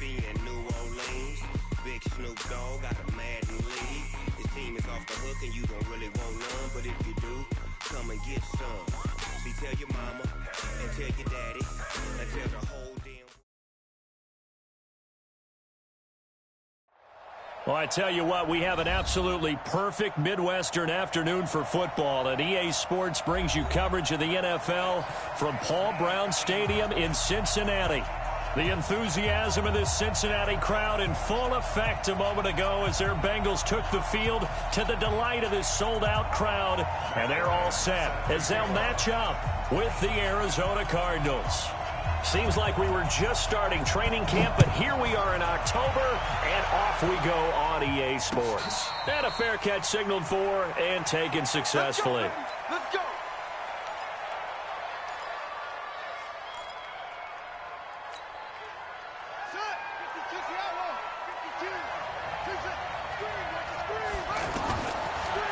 Mississippi and New Orleans. Big Snoop Dogg got a Madden league. His team is off the hook and you don't really want none. But if you do, come and get some. See, tell your mama and tell your daddy and tell the whole damn... Well, I tell you what, we have an absolutely perfect Midwestern afternoon for football. And EA Sports brings you coverage of the NFL from Paul Brown Stadium in Cincinnati. The enthusiasm of this Cincinnati crowd in full effect a moment ago as their Bengals took the field to the delight of this sold-out crowd. And they're all set as they'll match up with the Arizona Cardinals. Seems like we were just starting training camp, but here we are in October, and off we go on EA Sports. And a fair catch signaled for and taken successfully. Let's go.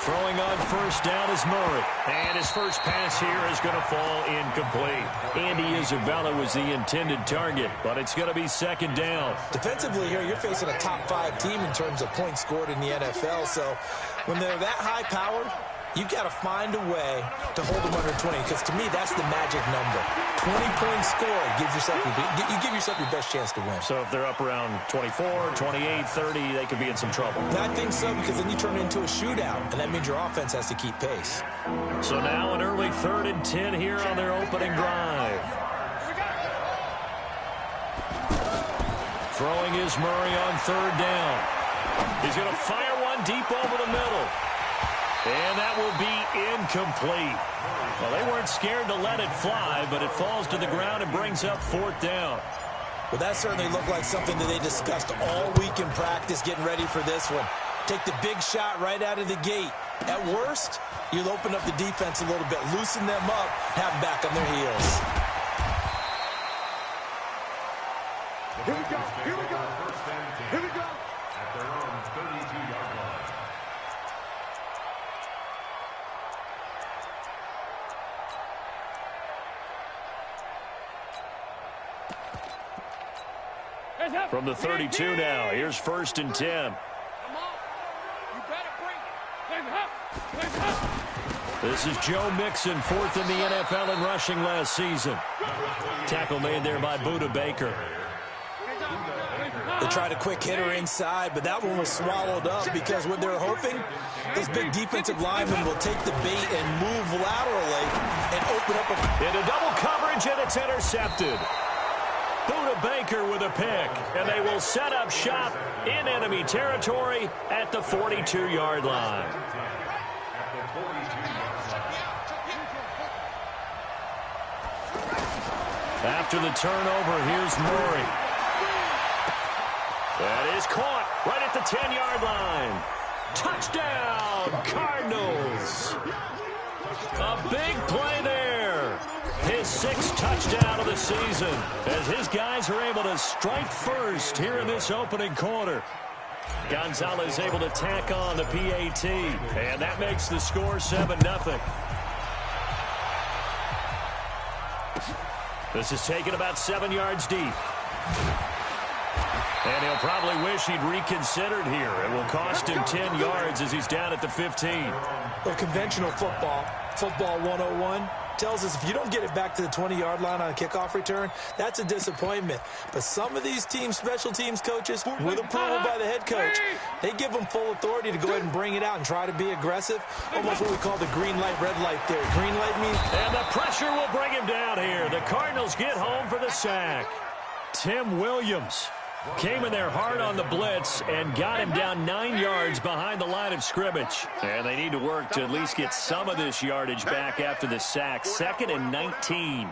Throwing on first down is Murray. And his first pass here is going to fall incomplete. Andy Isabella was the intended target, but it's going to be second down. Defensively here, you're facing a top-5 team in terms of points scored in the NFL. So when they're that high-powered, you've got to find a way to hold them under 20, because to me, that's the magic number. 20-point score gives yourself you give yourself your best chance to win. So if they're up around 24, 28, 30, they could be in some trouble. I think so, because then you turn it into a shootout, and that means your offense has to keep pace. So now an early 3rd and 10 here on their opening drive. Throwing is Murray on 3rd down. He's going to fire one deep over the middle. And that will be incomplete. Well, they weren't scared to let it fly, but it falls to the ground and brings up 4th down. Well, that certainly looked like something that they discussed all week in practice, getting ready for this one. Take the big shot right out of the gate. At worst, you'll open up the defense a little bit, loosen them up, have them back on their heels. Here we go. Here we go. Here we go. At their own 32-yard line. From the 32 now, here's 1st and 10. Come on. You better bring it. Hands up. This is Joe Mixon, 4th in the NFL in rushing last season. Tackle made there by Buda Baker. They tried a quick hitter inside, but that one was swallowed up because what they're hoping, those big defensive linemen will take the bait and move laterally and open up into double coverage, and it's intercepted. Buda Baker with a pick, and they will set up shop in enemy territory at the 42-yard line. After the turnover, here's Murray. That is caught right at the 10-yard line. Touchdown, Cardinals. A big play there. His 6th touchdown of the season as his guys are able to strike first here in this opening quarter. Gonzalez able to tack on the PAT, and that makes the score 7-0. This is taken about 7 yards deep. And he'll probably wish he'd reconsidered here. It will cost him 10 yards as he's down at the 15. Well, conventional football 101, tells us if you don't get it back to the 20-yard line on a kickoff return, that's a disappointment. But some of these teams, special teams coaches, with approval by the head coach, they give them full authority to go ahead and bring it out and try to be aggressive. Almost what we call the green light, red light theory. Green light means... And the pressure will bring him down here. The Cardinals get home for the sack. Tim Williams came in there hard on the blitz and got him down 9 yards behind the line of scrimmage. And they need to work to at least get some of this yardage back after the sack. 2nd and 19.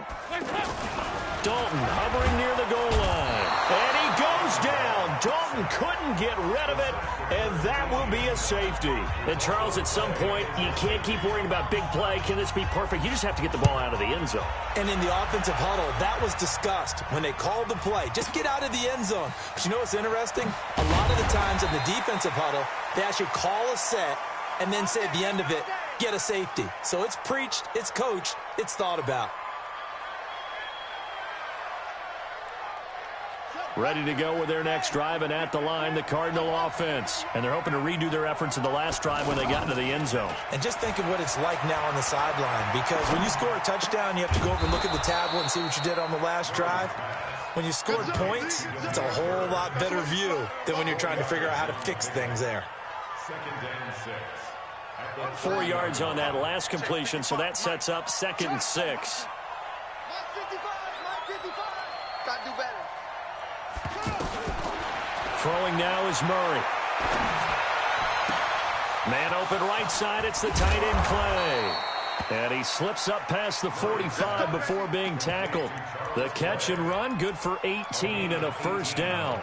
Dalton hovering near the goal line. And he goes down. Dalton couldn't get rid of it, and that will be a safety. And, Charles, at some point, you can't keep worrying about big play. Can this be perfect? You just have to get the ball out of the end zone. And in the offensive huddle, that was discussed when they called the play. Just get out of the end zone. But you know what's interesting? A lot of the times in the defensive huddle, they actually call a set and then say at the end of it, get a safety. So it's preached, it's coached, it's thought about. Ready to go with their next drive, and at the line, the Cardinal offense. And they're hoping to redo their efforts in the last drive when they got into the end zone. And just think of what it's like now on the sideline, because when you score a touchdown, you have to go over and look at the tablet and see what you did on the last drive. When you scored points, it's a whole lot better view than when you're trying to figure out how to fix things there. 4 yards on that last completion, so that sets up 2nd and 6. Got to do better. Throwing now is Murray. Man open right side. It's the tight end play. And he slips up past the 45 before being tackled. The catch and run, good for 18 and a first down.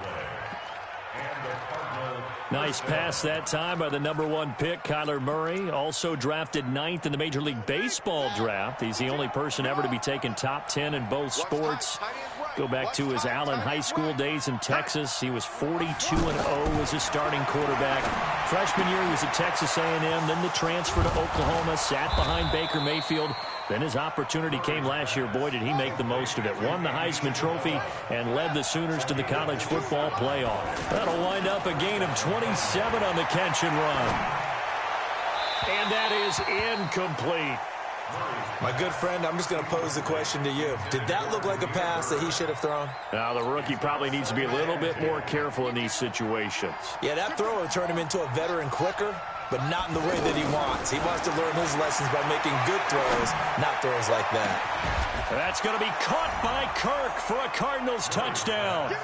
Nice pass that time by the #1 pick, Kyler Murray. Also drafted 9th in the Major League Baseball draft. He's the only person ever to be taken top 10 in both sports. Go back to his Allen High School days in Texas. He was 42-0 as a starting quarterback. Freshman year, he was at Texas A&M. Then the transfer to Oklahoma, sat behind Baker Mayfield. Then his opportunity came last year. Boy, did he make the most of it. Won the Heisman Trophy and led the Sooners to the college football playoff. That'll wind up a gain of 27 on the catch and run. And that is incomplete. My good friend, I'm just going to pose the question to you. Did that look like a pass that he should have thrown? Now, the rookie probably needs to be a little bit more careful in these situations. Yeah, that throw will turn him into a veteran quicker, but not in the way that he wants. He wants to learn his lessons by making good throws, not throws like that. That's going to be caught by Kirk for a Cardinals touchdown.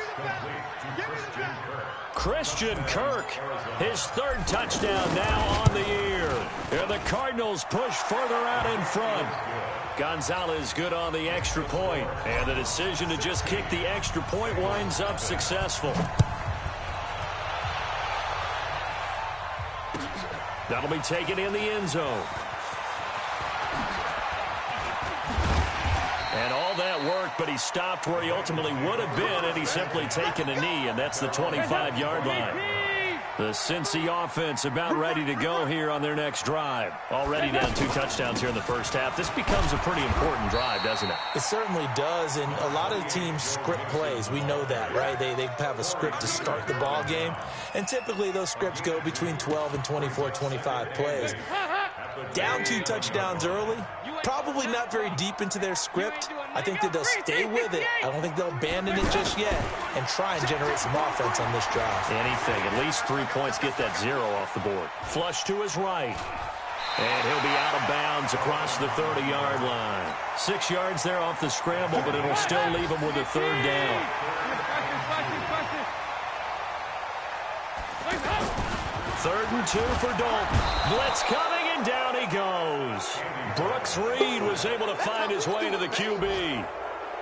Christian Kirk, his 3rd touchdown now on the year. And the Cardinals push further out in front. Gonzalez good on the extra point. And the decision to just kick the extra point winds up successful. That'll be taken in the end zone. And all that work, but he stopped where he ultimately would have been, and he's simply taken a knee, and that's the 25-yard line. The Cincy offense about ready to go here on their next drive. Already down 2 touchdowns here in the first half. This becomes a pretty important drive, doesn't it? It certainly does, and a lot of teams script plays. We know that, right? They have a script to start the ball game, and typically those scripts go between 12 and 24, 25 plays. Down 2 touchdowns early, probably not very deep into their script. I think that they'll stay with it. I don't think they'll abandon it just yet and try and generate some offense on this drive. Anything. At least 3 points. Get that 0 off the board. Flush to his right. And he'll be out of bounds across the 30-yard line. 6 yards there off the scramble, but it'll still leave him with a 3rd down. 3rd and 2 for Dalton. Blitz coming, and down he goes. Brooks Reed was able to find his way to the QB.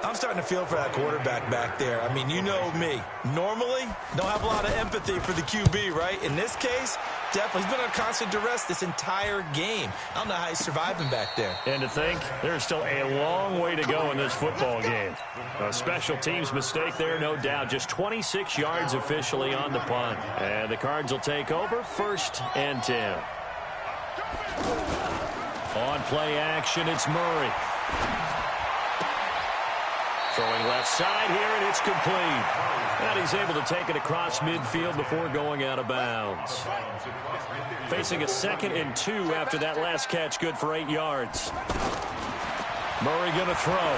I'm starting to feel for that quarterback back there. I mean, you know me. Normally, don't have a lot of empathy for the QB, right? In this case, definitely. He's been under constant duress this entire game. I don't know how he's surviving back there. And to think, there's still a long way to go in this football game. A special teams mistake there, no doubt. Just 26 yards officially on the punt. And the Cards will take over, 1st and 10. On play action, it's Murray. Throwing left side here, and it's complete. And he's able to take it across midfield before going out of bounds. Facing a 2nd and 2 after that last catch, good for 8 yards. Murray going to throw.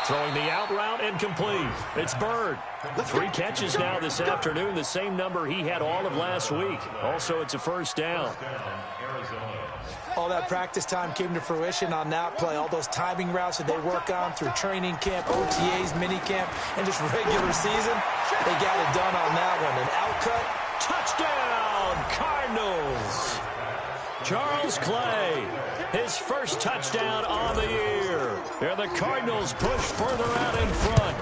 Throwing the out route and complete. It's Bird. 3 catches now this afternoon, the same number he had all of last week. Also, it's a 1st down. All that practice time came to fruition on that play. All those timing routes that they work on through training camp, OTAs, minicamp, and just regular season, they got it done on that one. An outcut. Touchdown, Cardinals. Charles Clay, his 1st touchdown on the year. And the Cardinals push further out in front.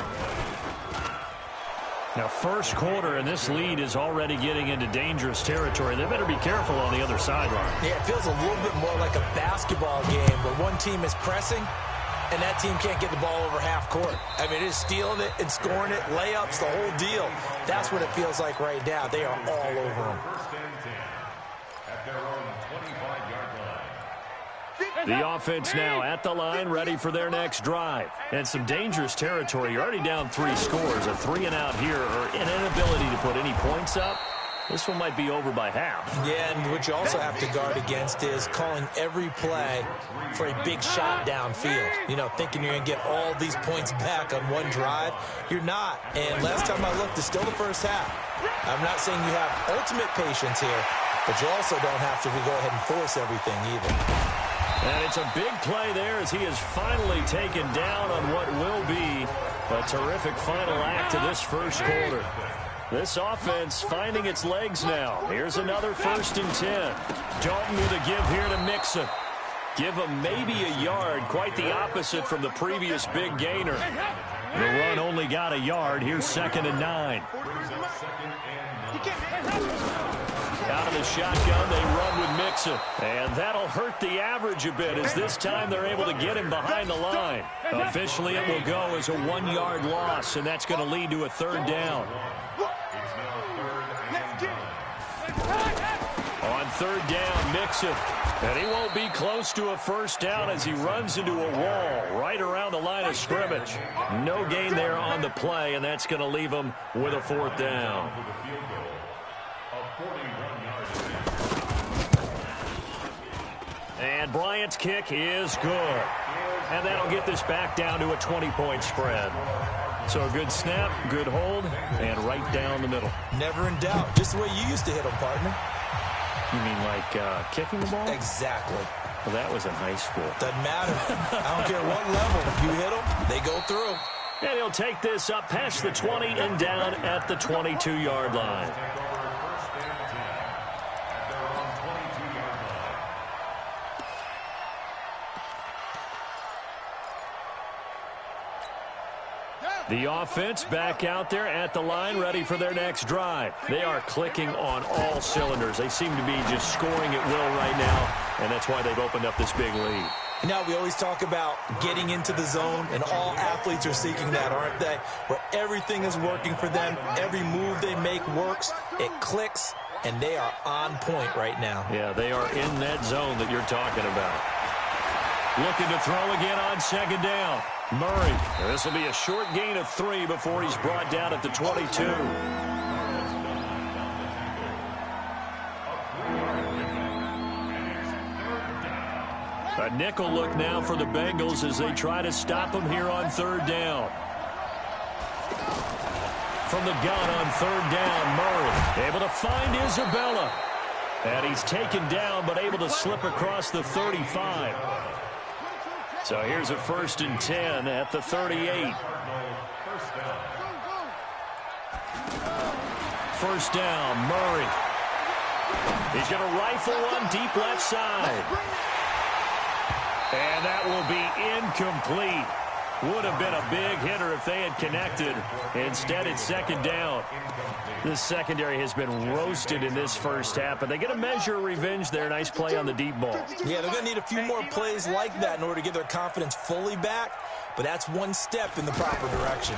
Now, 1st quarter, and this lead is already getting into dangerous territory. They better be careful on the other sideline. Yeah, it feels a little bit more like a basketball game where one team is pressing and that team can't get the ball over half court. I mean, it is stealing it and scoring it, layups, the whole deal. That's what it feels like right now. They are all over them. At their own 25-yard line. The offense now at the line, ready for their next drive. And some dangerous territory. You're already down 3 scores. A 3-and-out here, or an inability to put any points up. This one might be over by half. Yeah, and what you also have to guard against is calling every play for a big shot downfield. You know, thinking you're going to get all these points back on one drive. You're not. And last time I looked, it's still the first half. I'm not saying you have ultimate patience here, but you also don't have to go ahead and force everything either. And it's a big play there as he is finally taken down on what will be a terrific final act of this first quarter. This offense finding its legs now. Here's another 1st and 10. Dalton with a give here to Mixon. Give him maybe a yard, quite the opposite from the previous big gainer. The run only got a yard. Here's 2nd and 9. Out of the shotgun, they run with Mixon. And that'll hurt the average a bit as this time they're able to get him behind the line. Officially, it will go as a 1-yard loss, and that's going to lead to a 3rd down. On 3rd down, Mixon. And he won't be close to a 1st down as he runs into a wall right around the line of scrimmage. No gain there on the play, and that's going to leave him with a 4th down. And Bryant's kick is good. And that'll get this back down to a 20-point spread. So a good snap, good hold, and right down the middle. Never in doubt. Just the way you used to hit them, partner. You mean like kicking the ball? Exactly. Well, that was in high school. Doesn't matter. I don't care what level. You hit them, they go through. And he'll take this up past the 20 and down at the 22-yard line. The offense back out there at the line, ready for their next drive. They are clicking on all cylinders. They seem to be just scoring at will right now, and that's why they've opened up this big lead. Now, we always talk about getting into the zone, and all athletes are seeking that, aren't they? Where everything is working for them, every move they make works, it clicks, and they are on point right now. Yeah, they are in that zone that you're talking about. Looking to throw again on 2nd down. Murray. This will be a short gain of 3 before he's brought down at the 22. A nickel look now for the Bengals as they try to stop him here on 3rd down. From the gun on 3rd down, Murray able to find Isabella. And he's taken down but able to slip across the 35. So here's a 1st and 10 at the 38. 1st down, Murray. He's going to rifle one deep left side. And that will be incomplete. Would have been a big hitter if they had connected. Instead, it's 2nd down. This secondary has been roasted in this first half, but they get a measure of revenge there. Nice play on the deep ball. Yeah, they're going to need a few more plays like that in order to get their confidence fully back, but that's one step in the proper direction.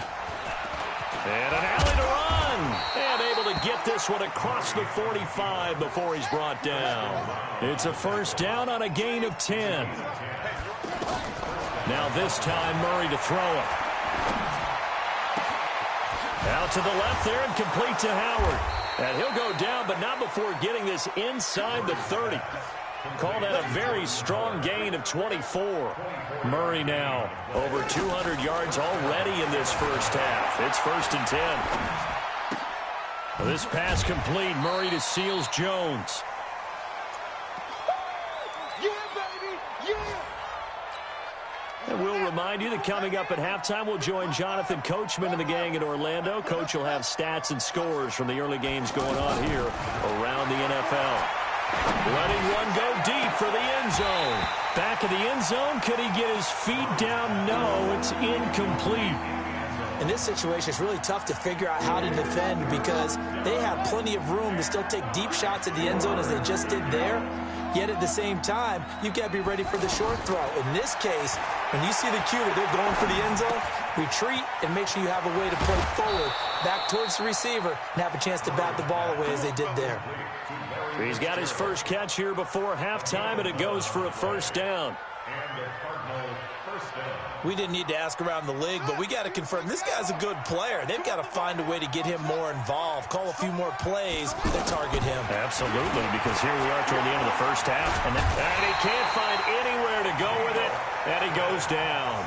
And an alley to run. And able to get this one across the 45 before he's brought down. It's a 1st down on a gain of 10. Now this time, Murray to throw it. Out to the left there and complete to Howard. And he'll go down, but not before getting this inside the 30. Call that a very strong gain of 24. Murray now over 200 yards already in this first half. It's 1st and 10. This pass complete. Murray to Seals-Jones. And we'll remind you that coming up at halftime, we'll join Jonathan Coachman and the gang in Orlando. Coach will have stats and scores from the early games going on here around the NFL. Letting one go deep for the end zone. Back of the end zone. Could he get his feet down? No, it's incomplete. In this situation, it's really tough to figure out how to defend because they have plenty of room to still take deep shots at the end zone as they just did there. Yet at the same time, you've got to be ready for the short throw. In this case, when you see the cue that they're going for the end zone, retreat and make sure you have a way to play forward, back towards the receiver, and have a chance to bat the ball away as they did there. He's got his first catch here before halftime, and it goes for a 1st down. And the Cardinals first down. We didn't need to ask around the league, but we got to confirm this guy's a good player. They've got to find a way to get him more involved, call a few more plays that target him. Absolutely, because here we are toward the end of the first half, and he can't find anywhere to go with it, and he goes down.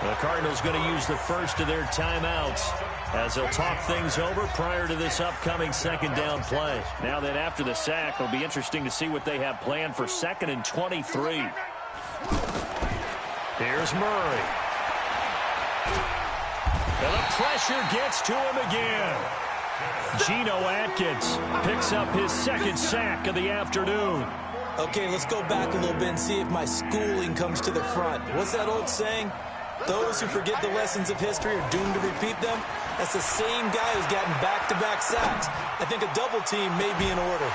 The Cardinals going to use the first of their timeouts as they'll talk things over prior to this upcoming second down play. Now then, after the sack, it'll be interesting to see what they have planned for 2nd and 23. Here's Murray. And the pressure gets to him again. Geno Atkins picks up his 2nd sack of the afternoon. Okay, let's go back a little bit and see if my schooling comes to the front. What's that old saying? Those who forget the lessons of history are doomed to repeat them. That's the same guy who's gotten back-to-back sacks. I think a double team may be in order.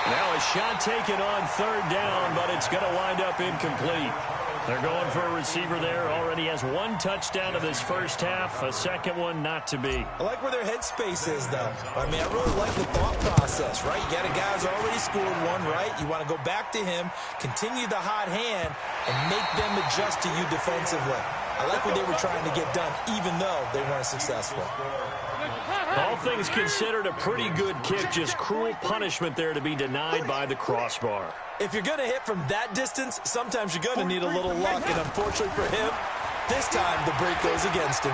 Now a shot taken on 3rd down, but it's going to wind up incomplete. They're going for a receiver there. Already has 1 touchdown in this first half. A second one not to be. I like where their headspace is, though. I mean, I really like the thought process, right? You got a guy who's already scored one, right? You want to go back to him, continue the hot hand, and make them adjust to you defensively. I like what they were trying to get done, even though they weren't successful. All things considered, a pretty good kick. Just cruel punishment there to be denied by the crossbar. If you're going to hit from that distance, sometimes you're going to need a little luck. And unfortunately for him, this time the break goes against him.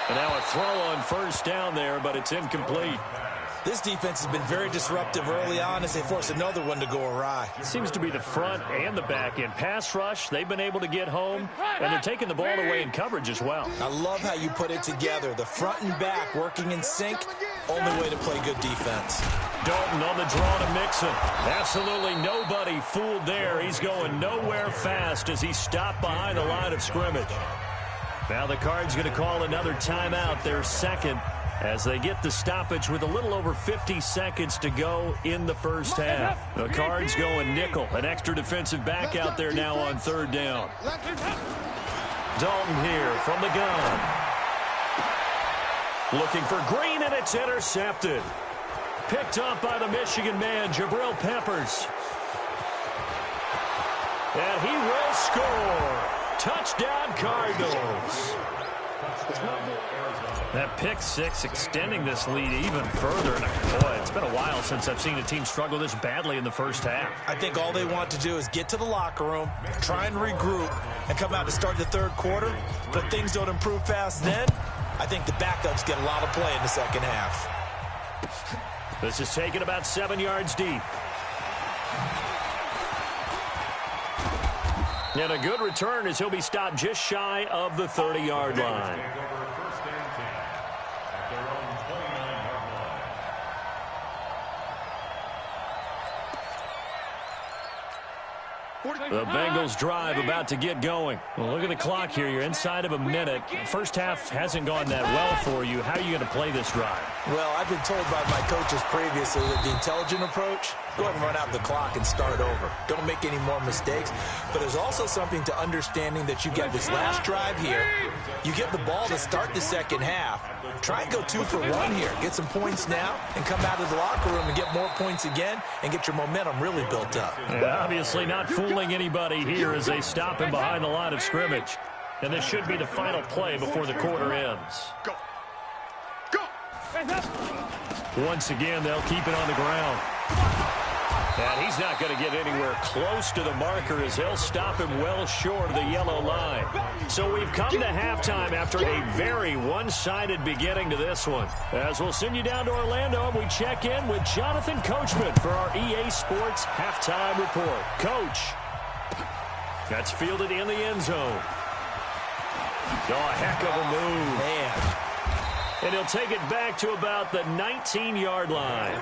And now a throw on 1st down there, but it's incomplete. This defense has been very disruptive early on as they force another one to go awry. It seems to be the front and the back end. Pass rush, they've been able to get home, and they're taking the ball away in coverage as well. I love how you put it together. The front and back working in sync, only way to play good defense. Dalton on the draw to Mixon. Absolutely nobody fooled there. He's going nowhere fast as he stopped behind the line of scrimmage. Now the Cards going to call another timeout, their 2nd, as they get the stoppage with a little over 50 seconds to go in the first half. The Cards going nickel, an extra defensive back out there now on 3rd down. Dalton here from the gun. Looking for Green, and it's intercepted. Picked up by the Michigan man, Jabril Peppers. And he will score. Touchdown, Cardinals. That pick 6 extending this lead even further. And boy, it's been a while since I've seen a team struggle this badly in the first half. I think all they want to do is get to the locker room, try and regroup, and come out to start the 3rd quarter. But things don't improve fast then. I think the backups get a lot of play in the 2nd half. This is taken about 7 yards deep. And a good return as he'll be stopped just shy of the 30-yard line. The Bengals drive about to get going. Well, look at the clock here. You're inside of a minute. First half hasn't gone that well for you. How are you going to play this drive? Well, I've been told by my coaches previously that the intelligent approach, go ahead and run out the clock and start over. Don't make any more mistakes. But there's also something to understanding that you get this last drive here. You get the ball to start the 2nd half. Try and go 2 for 1 here. Get some points now and come out of the locker room and get more points again and get your momentum really built up. Yeah, obviously not fooling anybody here as they stop him behind the line of scrimmage. And this should be the final play before the quarter ends. Go. Go. Once again, they'll keep it on the ground. And he's not going to get anywhere close to the marker as he'll stop him well short of the yellow line. So we've come to halftime after a very one-sided beginning to this one. As we'll send you down to Orlando, and we check in with Jonathan Coachman for our EA Sports Halftime Report. Coach, that's fielded in the end zone. Oh, a heck of a move. Man. And he'll take it back to about the 19-yard line.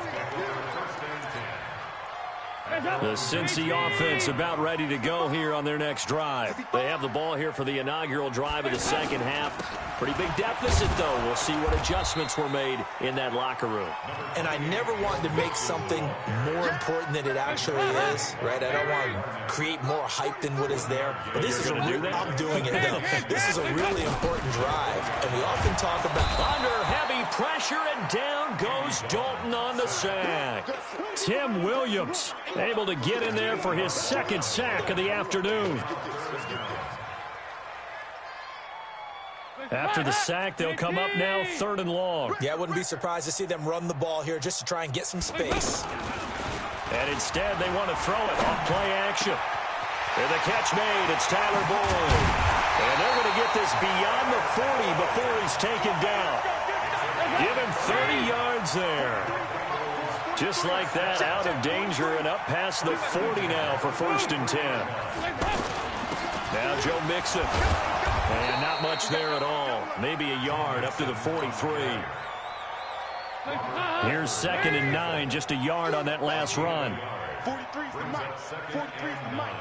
The Cincy offense about ready to go here on their next drive. They have the ball here for the inaugural drive of the 2nd half. Pretty big deficit, though. We'll see what adjustments were made in that locker room. And I never want to make something more important than it actually is, right? I don't want to create more hype than what is there. But this is I'm doing it, though. This is a really important drive. And we often talk about under heavy pressure, and down goes Dalton on the sack. Tim Williams able to get in there for his second sack of the afternoon. After the sack, they'll come up now 3rd and long. Yeah, I wouldn't be surprised to see them run the ball here just to try and get some space. And instead, they want to throw it on play action. And the catch made, it's Tyler Boyd. And they're going to get this beyond the 40 before he's taken down. Give him 30 yards there. Just like that, out of danger and up past the 40 now for 1st and 10. Now Joe Mixon. And not much there at all. Maybe a yard up to the 43. Here's 2nd and 9, just a yard on that last run. 43's the mic. 43's the mic.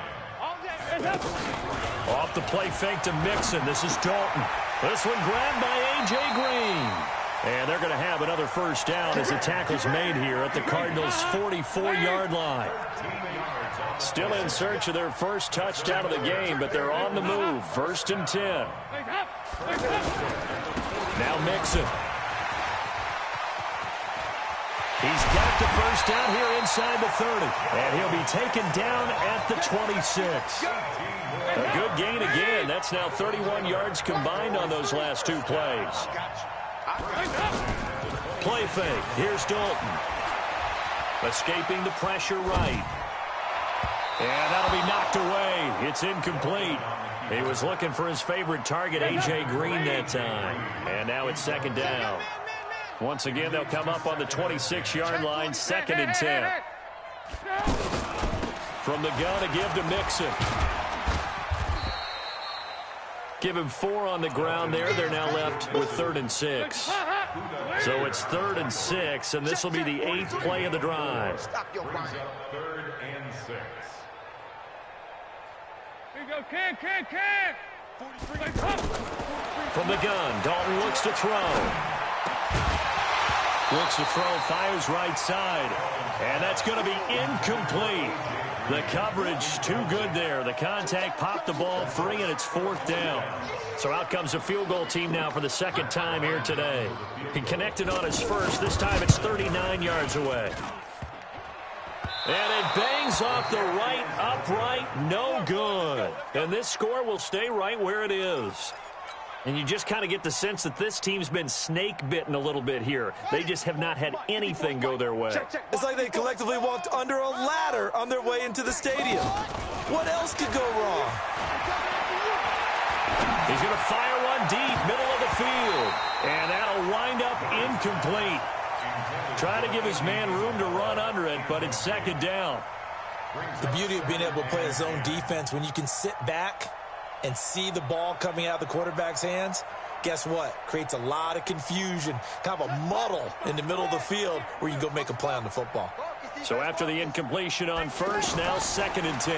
Off the play fake to Mixon. This is Dalton. This one grabbed by A.J. Green. And they're going to have another 1st down as the tackle's made here at the Cardinals' 44-yard line. Still in search of their first touchdown of the game, but they're on the move. 1st and 10. Now Mixon. He's got the 1st down here inside the 30. And he'll be taken down at the 26. A good gain again. That's now 31 yards combined on those last 2 plays. Play fake. Here's Dalton. Escaping the pressure right. And that'll be knocked away. It's incomplete. He was looking for his favorite target, A.J. Green, that time. And now it's 2nd down. Once again, they'll come up on the 26-yard line, 2nd and 10. From the gun to give to Mixon. Give him 4 on the ground there. They're now left with 3rd and 6. So it's 3rd and 6, and this will be the 8th play of the drive. 3rd and 6. Here you go, Ken. From the gun, Dalton looks to throw. Fires right side. And that's going to be incomplete. The coverage too good there. The contact popped the ball free, and it's 4th down. So out comes a field goal team now for the 2nd time here today. He connected on his first. This time it's 39 yards away. And it bangs off the right upright. No good. And this score will stay right where it is. And you just kind of get the sense that this team's been snake-bitten a little bit here. They just have not had anything go their way. It's like they collectively walked under a ladder on their way into the stadium. What else could go wrong? He's going to fire one deep, middle of the field. And that'll wind up incomplete. Try to give his man room to run under it, but it's 2nd down. The beauty of being able to play a zone defense when you can sit back and see the ball coming out of the quarterback's hands, guess what? Creates a lot of confusion, kind of a muddle in the middle of the field where you can go make a play on the football. So after the incompletion on first, now 2nd and 10.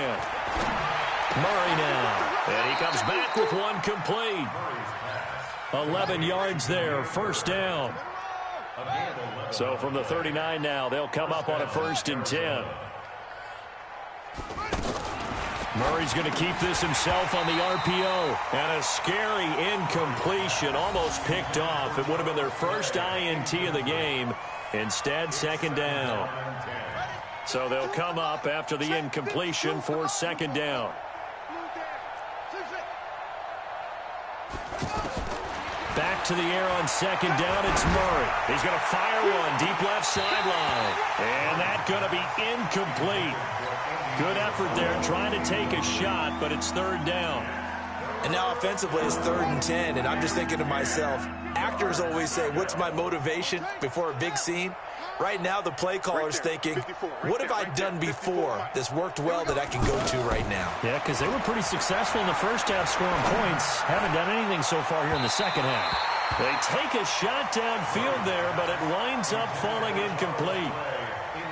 Murray now. And he comes back with one complete. 11 yards there, 1st down. So from the 39 now, they'll come up on a 1st and 10. Murray's going to keep this himself on the RPO. And a scary incompletion, almost picked off. It would have been their first INT of the game. Instead, 2nd down. So they'll come up after the incompletion for 2nd down. Back to the air on 2nd down, it's Murray. He's going to fire one deep left sideline. And that's going to be incomplete. Good effort there, trying to take a shot, but it's 3rd down. And now offensively, it's 3rd and 10, and I'm just thinking to myself, actors always say, what's my motivation before a big scene? Right now, the play caller's thinking, what have I done before that's worked well that I can go to right now? Yeah, because they were pretty successful in the first half scoring points. Haven't done anything so far here in the second half. They take a shot downfield there, but it winds up falling incomplete.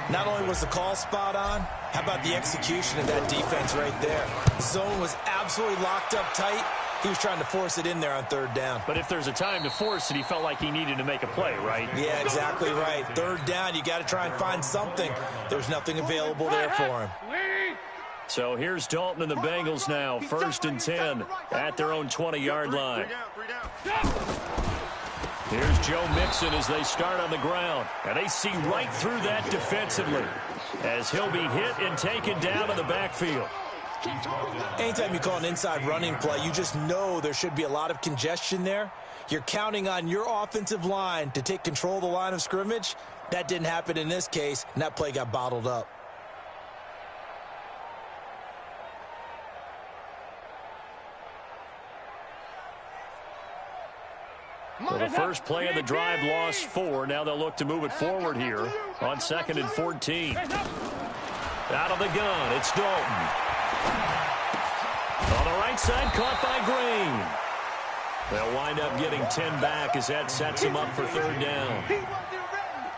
Not only was the call spot on, how about the execution of that defense right there? The zone was absolutely locked up tight. He was trying to force it in there on 3rd down. But if there's a time to force it, he felt like he needed to make a play, right? Yeah, exactly right. 3rd down, you got to try and find something. There's nothing available there for him. So here's Dalton and the Bengals now, 1st and 10 at their own 20-yard line. Here's Joe Mixon as they start on the ground. And they see right through that defensively as he'll be hit and taken down in the backfield. Anytime you call an inside running play, you just know there should be a lot of congestion there. You're counting on your offensive line to take control of the line of scrimmage. That didn't happen in this case, and that play got bottled up. So the first play of the drive lost 4. Now they'll look to move it forward here on 2nd and 14. Out of the gun, it's Dalton. On the right side, caught by Green. They'll wind up getting 10 back as that sets him up for 3rd down.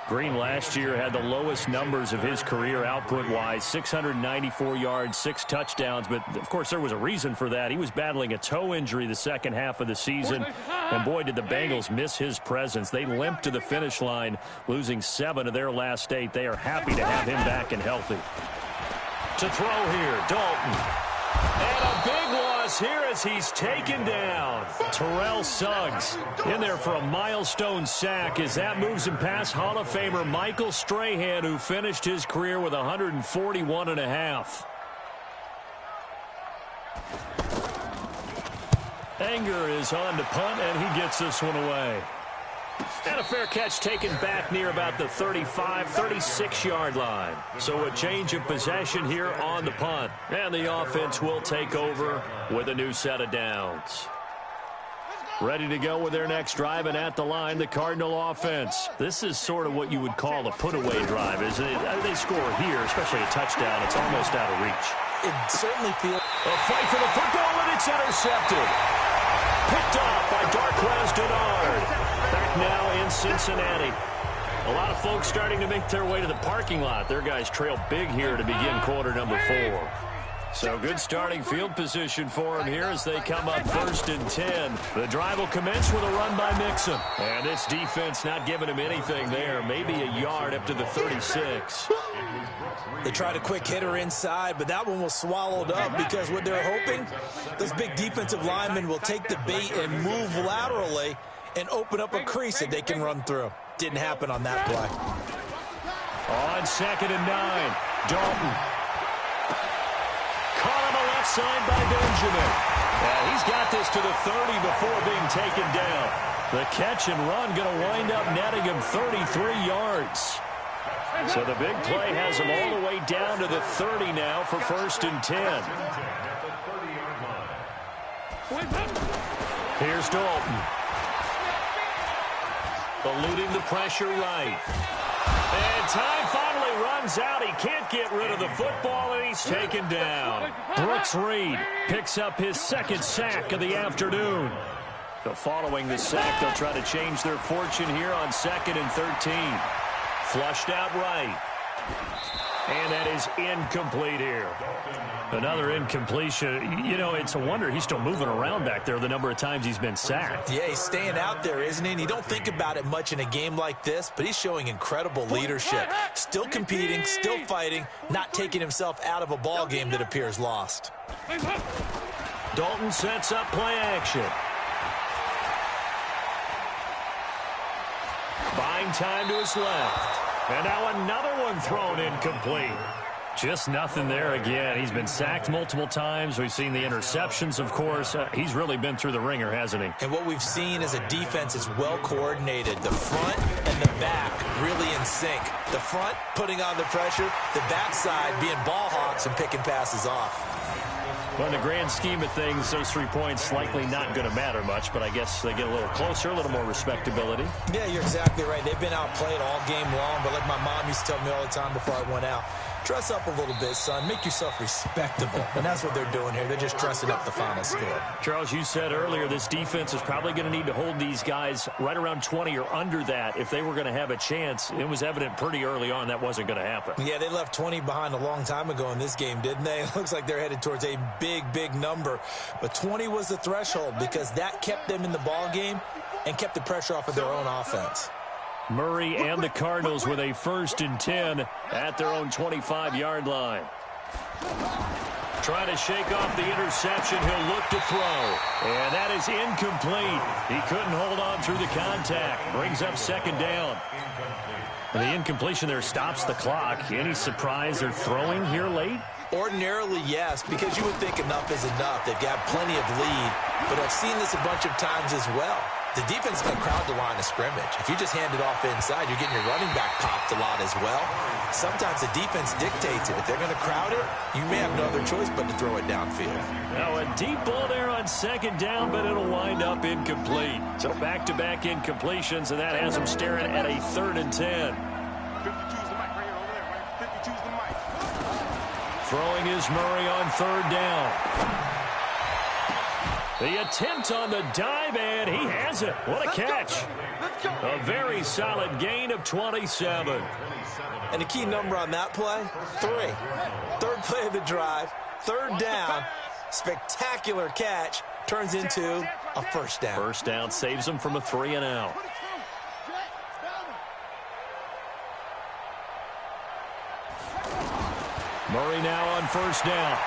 Green last year had the lowest numbers of his career output-wise, 694 yards, 6 touchdowns. But, of course, there was a reason for that. He was battling a toe injury the second half of the season. And, boy, did the Bengals miss his presence. They limped to the finish line, losing 7 of their last 8. They are happy to have him back and healthy. To throw here, Dalton. And a big loss here as he's taken down. Terrell Suggs in there for a milestone sack as that moves him past Hall of Famer Michael Strahan, who finished his career with 141.5. Anger is on to punt, and he gets this one away. And a fair catch taken back near about the 35, 36-yard line. So a change of possession here on the punt. And the offense will take over with a new set of downs. Ready to go with their next drive, and at the line, the Cardinal offense. This is sort of what you would call a put-away drive, isn't it? They score here, especially a touchdown. It's almost out of reach. It certainly feels... A fight for the football, and it's intercepted. Picked off by Darquez Dennard. Back now in Cincinnati. A lot of folks starting to make their way to the parking lot. Their guys trail big here to begin quarter number 4. So good starting field position for them here as they come up 1st and 10. The drive will commence with a run by Mixon. And this defense not giving him anything there. Maybe a yard up to the 36. They tried a quick hitter inside, but that one was swallowed up because what they're hoping, those big defensive linemen will take the bait and move laterally and open up a crease that they can run through. Didn't happen on that play. On 2nd and 9, Dalton. Caught on the left side by Benjamin. And he's got this to the 30 before being taken down. The catch and run going to wind up netting him 33 yards. So the big play has him all the way down to the 30 now for 1st and 10. Here's Dalton. Eluding the pressure right. And time finally runs out. He can't get rid of the football, and he's taken down. Brooks Reed picks up his 2nd sack of the afternoon. So following the sack, they'll try to change their fortune here on 2nd and 13. Flushed out right. And that is incomplete here. Another incompletion. You know, it's a wonder he's still moving around back there the number of times he's been sacked. Yeah, he's staying out there, isn't he? And you don't think about it much in a game like this, but he's showing incredible leadership. Still competing, still fighting, not taking himself out of a ball game that appears lost. Dalton sets up play action. Buying time to his left. And now another one thrown incomplete. Just nothing there again. He's been sacked multiple times. We've seen the interceptions, of course. He's really been through the ringer, hasn't he? And what we've seen is a defense that's well coordinated. The front and the back really in sync. The front putting on the pressure, the backside being ball hawks and picking passes off. Well, in the grand scheme of things, those 3 points likely not going to matter much, but I guess they get a little closer, a little more respectability. Yeah, you're exactly right. They've been outplayed all game long, but like my mom used to tell me all the time before I went out, dress up a little bit, son. Make yourself respectable. And that's what they're doing here. They're just dressing up the final score. Charles, you said earlier this defense is probably going to need to hold these guys right around 20 or under that if they were going to have a chance. It was evident pretty early on that wasn't going to happen. Yeah, they left 20 behind a long time ago in this game, didn't they? It looks like they're headed towards a big number. But 20 was the threshold because that kept them in the ball game and kept the pressure off of their own offense. Murray and the Cardinals with a 1st and 10 at their own 25-yard line. Trying to shake off the interception. He'll look to throw. And that is incomplete. He couldn't hold on through the contact. Brings up second down. And the incompletion there stops the clock. Any surprise they're throwing here late? Ordinarily, yes, because you would think enough is enough. They've got plenty of lead, but I've seen this a bunch of times as well. The defense is going to crowd the line of scrimmage. If you just hand it off inside, you're getting your running back popped a lot as well. Sometimes the defense dictates it. If they're going to crowd it, you may have no other choice but to throw it downfield. Now a deep ball there on second down, but it'll wind up incomplete. So back-to-back incompletions, and that has them staring at a 3rd and 10. 52's the mic right here, over there, right? 52's the mic. Throwing is Murray on 3rd down. The attempt on the dive, and he has it. What a catch. A very solid gain of 27. And the key number on that play, 3. 3rd play of the drive, 3rd down, spectacular catch, turns into a 1st down. 1st down saves him from a 3 and out. Murray now on 1st down.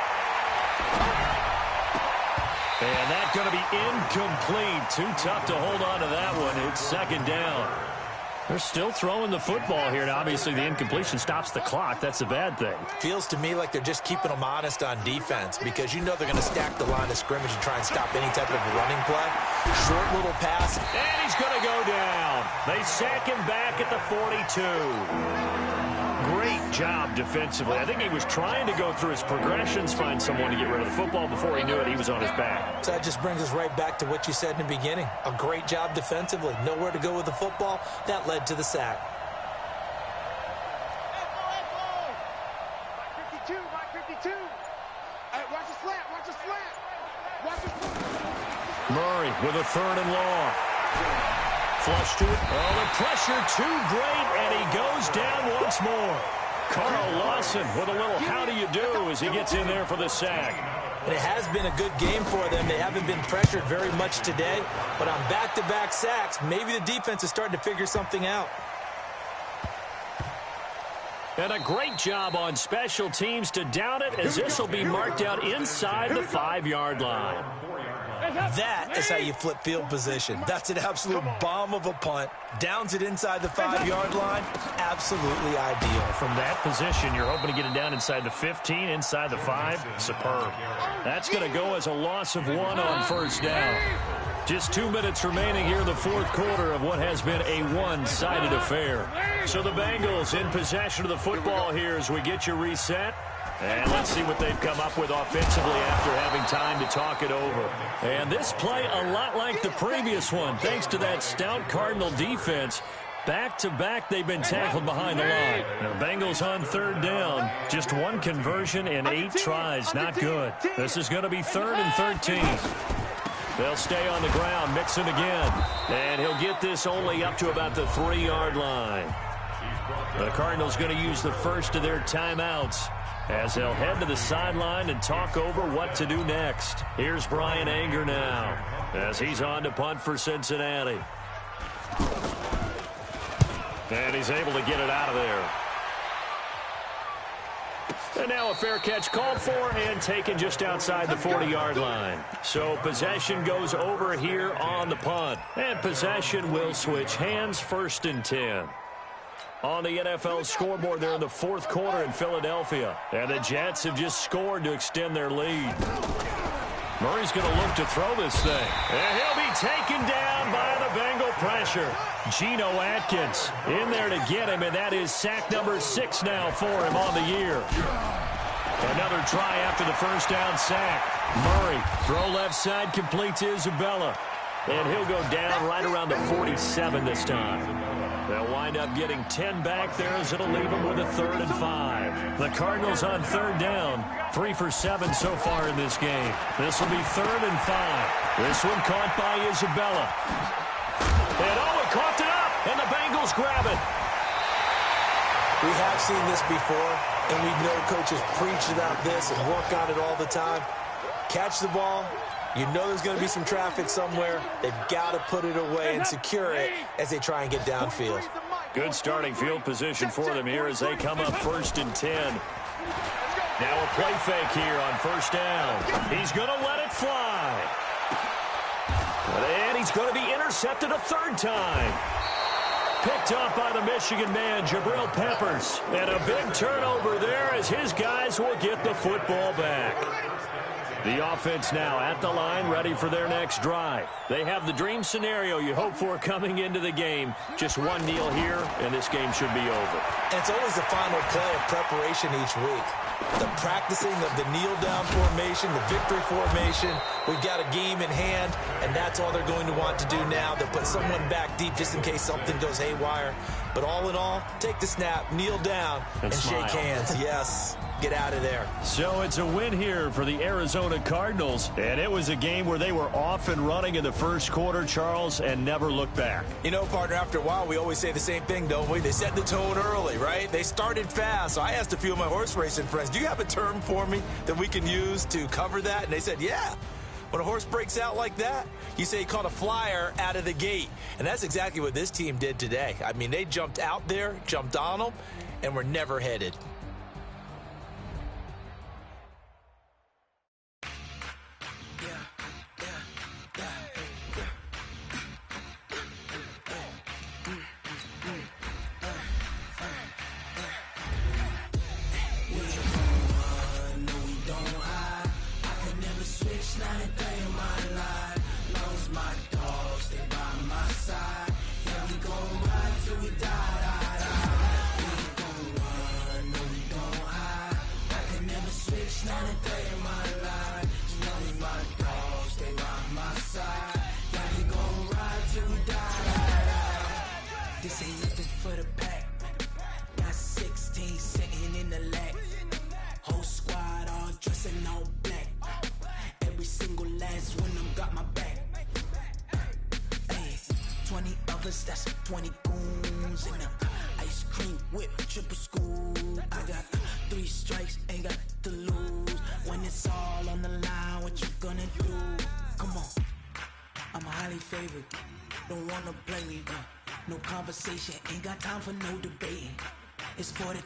And that's going to be incomplete. Too tough to hold on to that one. It's 2nd down. They're still throwing the football here. Now, obviously, the incompletion stops the clock. That's a bad thing. Feels to me like they're just keeping them honest on defense because you know they're going to stack the line of scrimmage and try and stop any type of running play. Short little pass. And he's going to go down. They sack him back at the 42. Great job defensively. I think he was trying to go through his progressions, find someone to get rid of the football. Before he knew it, he was on his back. So that just brings us right back to what you said in the beginning. A great job defensively. Nowhere to go with the football. That led to the sack. 52, Mike 52. Hey, watch the slant, watch the slant. Watch the slant. Murray with a 3rd and long. Flush to it. Oh, the pressure too great, and he goes down once more. Carl Lawson with a little how do you do as he gets in there for the sack. And it has been a good game for them. They haven't been pressured very much today, but on back-to-back sacks, maybe the defense is starting to figure something out. And a great job on special teams to down it, as this will be marked out inside the 5-yard line. That is how you flip field position. That's an absolute bomb of a punt. Downs it inside the 5-yard line. Absolutely ideal. From that position, you're hoping to get it down inside the 15, inside the 5. Superb. That's going to go as a loss of 1 on 1st down. Just 2 minutes remaining here in the 4th quarter of what has been a one-sided affair. So the Bengals in possession of the football here as we get you reset. And let's see what they've come up with offensively after having time to talk it over. And this play a lot like the previous one, thanks to that stout Cardinal defense. Back-to-back, they've been tackled behind the line. Now, Bengals on 3rd down. Just 1 conversion in 8 tries. Not good. This is going to be 3rd and 13. They'll stay on the ground, mix it again. And he'll get this only up to about the 3-yard line. The Cardinals going to use the first of their timeouts as they'll head to the sideline and talk over what to do next. Here's Brian Anger now as he's on to punt for Cincinnati. And he's able to get it out of there. And now a fair catch called for and taken just outside the 40-yard line. So possession goes over here on the punt. And possession will switch hands, 1st and 10. On the NFL scoreboard there in the 4th quarter in Philadelphia. And the Jets have just scored to extend their lead. Murray's going to look to throw this thing. And he'll be taken down by the Bengal pressure. Geno Atkins in there to get him, and that is sack number 6 now for him on the year. Another try after the 1st down sack. Murray, throw left side, complete to Isabella. And he'll go down right around the 47 this time. They'll wind up getting 10 back there as it'll leave them with a 3rd and 5. The Cardinals on 3rd down, 3 for 7 so far in this game. This will be 3rd and 5. This one caught by Isabella. And Owen coughed it up, and the Bengals grab it. We have seen this before, and we know coaches preach about this and work on it all the time. Catch the ball. You know there's going to be some traffic somewhere. They've got to put it away and secure it as they try and get downfield. Good starting field position for them here as they come up 1st and 10. Now a play fake here on first down. He's going to let it fly. And he's going to be intercepted a third time. Picked up by the Michigan man, Jabril Peppers. And a big turnover there as his guys will get the football back. The offense now at the line, ready for their next drive. They have the dream scenario you hope for coming into the game. Just one kneel here, and this game should be over. And it's always the final play of preparation each week. The practicing of the kneel-down formation, the victory formation. We've got a game in hand, and that's all they're going to want to do now. They'll put someone back deep just in case something goes haywire. But all in all, take the snap, kneel down, and shake hands. Yes. Get out of there. So it's a win here for the Arizona Cardinals, and it was a game where they were off and running in the first quarter, Charles, and never looked back. You know, partner, after a while, we always say the same thing, don't we? They set the tone early, right? They started fast. So I asked a few of my horse racing friends, do you have a term for me that we can use to cover that? And they said, yeah. When a horse breaks out like that, you say he caught a flyer out of the gate. And that's exactly what this team did today. I mean, they jumped out there, jumped on them, and were never headed. This ain't nothing for the pack. Got 16 sitting in the lap. Whole squad all dressing all black. Every single last one of them got my back. Hey, 20 others, that's 20 goons in the ice cream whip, triple school. I got 3 strikes, ain't got to lose. When it's all on the line, what you gonna do? Come on, I'm highly favored. Don't wanna play me, no conversation, ain't got time for no debating. It's for the